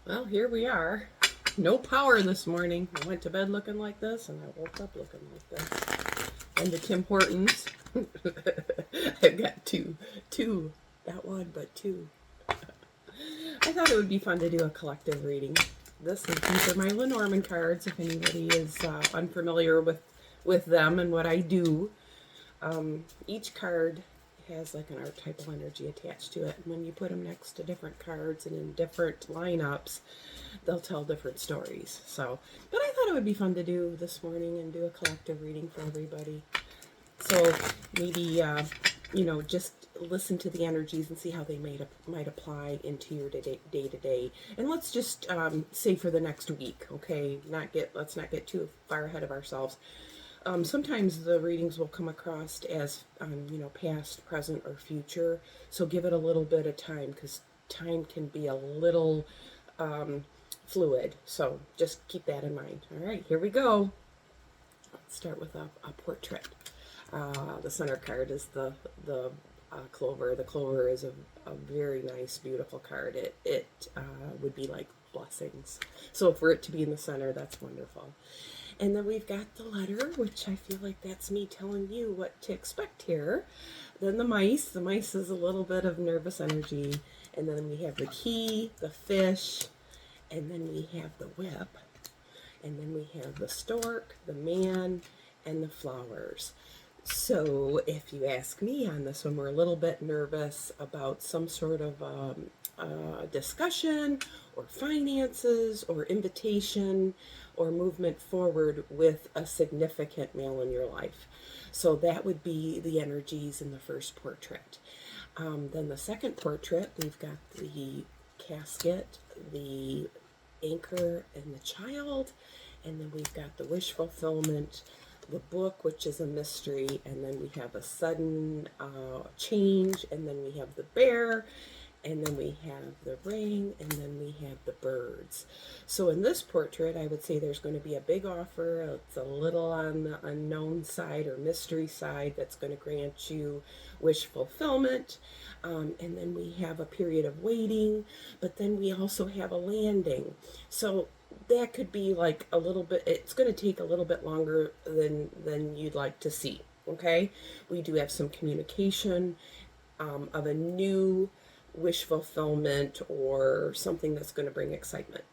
Well, here we are. No power this morning. I went to bed looking like this, and I woke up looking like this. And the Tim Hortons. I've got two, not one, but two. I thought it would be fun to do a collective reading. These are my Lenormand cards. If anybody is unfamiliar with them and what I do, each card has like an archetypal energy attached to it. And when you put them next to different cards and in different lineups, they'll tell different stories. So, but I thought it would be fun to do this morning and do a collective reading for everybody. So maybe, just listen to the energies and see how they might apply into your day to day. And let's just say for the next week, okay? Let's not get too far ahead of ourselves. Sometimes the readings will come across as, past, present, or future. So give it a little bit of time because time can be a little fluid. So just keep that in mind. All right, here we go. Let's start with a portrait. The center card is the clover. The clover is a very nice, beautiful card. It would be like blessings. So for it to be in the center, that's wonderful. And then we've got the letter, which I feel like that's me telling you what to expect here. Then the mice. The mice is a little bit of nervous energy. And then we have the key, the fish, and then we have the whip. And then we have the stork, the man, and the flowers. So if you ask me on this one, we're a little bit nervous about some sort of discussion or finances or invitation or movement forward with a significant male in your life. So that would be the energies in the first portrait. Then the second portrait, we've got the casket, the anchor, and the child. And then we've got the wish fulfillment, the book, which is a mystery, and then we have a sudden change, and then we have the bear, and then we have the ring, and then we have the birds. So in this portrait, I would say there's going to be a big offer. It's a little on the unknown side or mystery side that's going to grant you wish fulfillment. And then we have a period of waiting, but then we also have a landing. So that could be like a little bit, it's going to take a little bit longer than you'd like to see. Okay, we do have some communication of a new wish fulfillment or something that's going to bring excitement.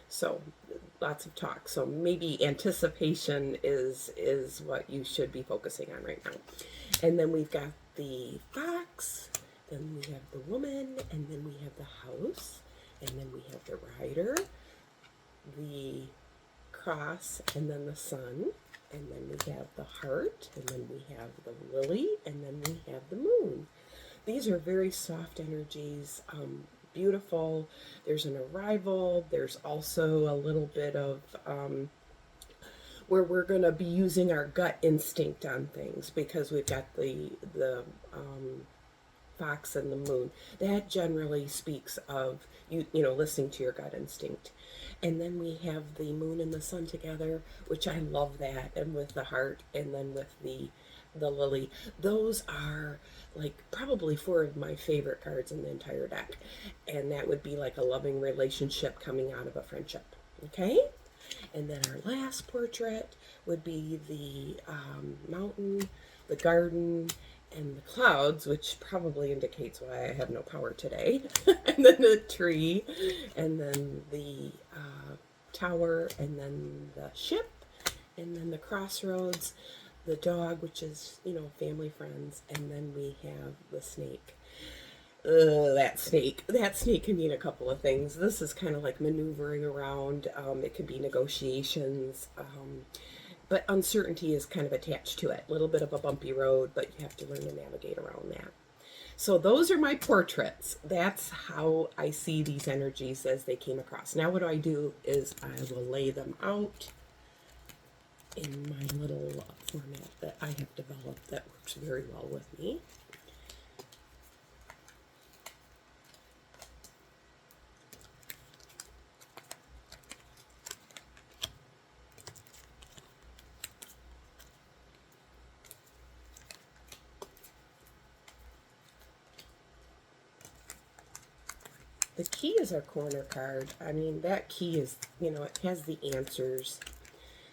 So lots of talk. So maybe anticipation is what you should be focusing on right now. And then we've got the fox, then we have the woman, and then we have the house, and then we have the rider, the cross, and then the sun, and then we have the heart, and then we have the lily, and then we have the moon. These are very soft energies, beautiful. There's an arrival. There's also a little bit of where we're going to be using our gut instinct on things because we've got the fox and the moon. That generally speaks of listening to your gut instinct. And then we have the moon and the sun together, which I love that, and with the heart, and then with the lily. Those are like probably four of my favorite cards in the entire deck. And that would be like a loving relationship coming out of a friendship. Okay? And then our last portrait would be the mountain, the garden, and the clouds, which probably indicates why I have no power today. And then the tree, and then the tower, and then the ship, and then the crossroads, the dog, which is, family, friends, and then we have the snake. That snake. That snake can mean a couple of things. This is kind of like maneuvering around. It could be negotiations. But uncertainty is kind of attached to it. A little bit of a bumpy road, but you have to learn to navigate around that. So those are my portraits. That's how I see these energies as they came across. Now what I do is I will lay them out in my little format that I have developed that works very well with me. The key is our corner card. I mean, that key is, it has the answers.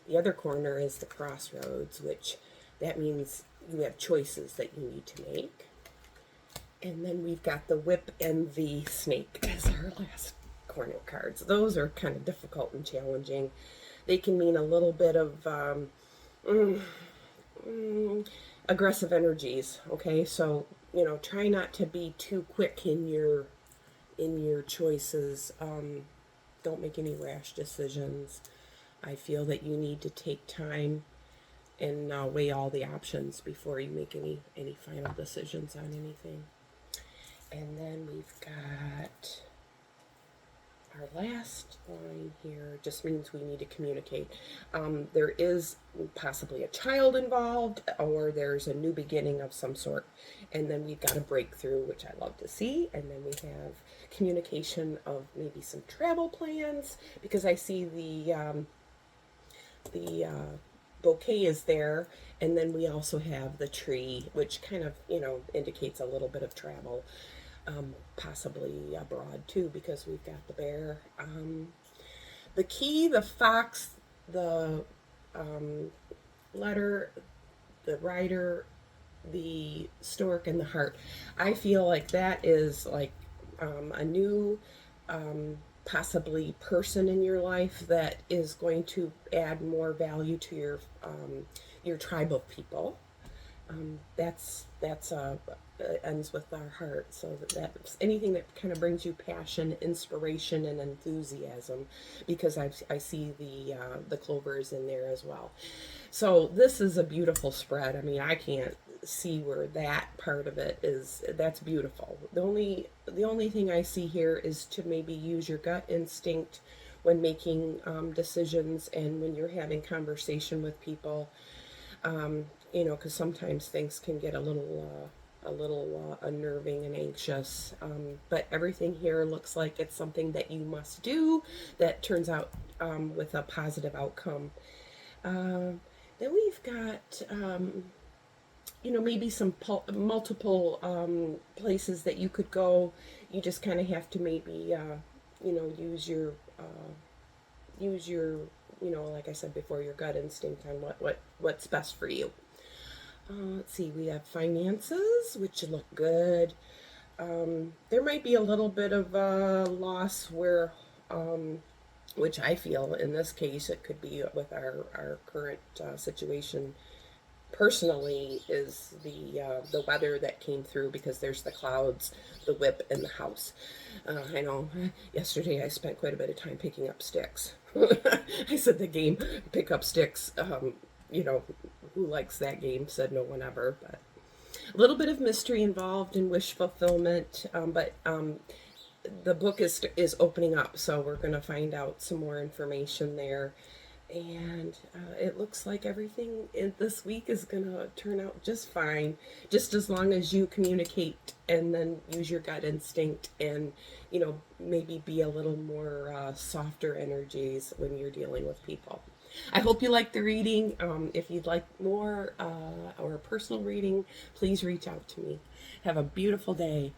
The other corner is the crossroads, which that means you have choices that you need to make. And then we've got the whip and the snake as our last corner cards. Those are kind of difficult and challenging. They can mean a little bit of aggressive energies. Okay, so try not to be too quick in your choices. Don't make any rash decisions. I feel that you need to take time and weigh all the options before you make any final decisions on anything. And then we've got our last line here. Just means we need to communicate. There is possibly a child involved, or there's a new beginning of some sort. And then we've got a breakthrough, which I love to see. And then we have communication of maybe some travel plans, because I see the bouquet is there, and then we also have the tree, which kind of indicates a little bit of travel, possibly abroad too, because we've got the bear, the key, the fox, the letter, the rider, the stork, and the heart. I feel like that is like a new possibly person in your life that is going to add more value to your tribe of people. That's ends with our heart. So that's anything that kind of brings you passion, inspiration, and enthusiasm, because I see the clovers in there as well. So this is a beautiful spread. I mean, I can't see where that part of it is. That's beautiful. The only thing I see here is to maybe use your gut instinct when making decisions, and when you're having conversation with people, because sometimes things can get a little unnerving and anxious, but everything here looks like it's something that you must do that turns out with a positive outcome. Then we've got maybe some multiple places that you could go. You just kind of have to maybe use your like I said before, your gut instinct on what's best for you. Let's see, we have finances, which look good. There might be a little bit of a loss where, which I feel in this case it could be with our current situation personally, is the weather that came through, because there's the clouds, the whip, and the house. I know yesterday I spent quite a bit of time picking up sticks. I said the game, pick up sticks. Who likes that game? Said no one ever. But a little bit of mystery involved in wish fulfillment. But the book is opening up, so we're going to find out some more information there. And it looks like everything this week is going to turn out just fine, just as long as you communicate and then use your gut instinct, and maybe be a little more softer energies when you're dealing with people. I hope you liked the reading. If you'd like more or a personal reading, please reach out to me. Have a beautiful day.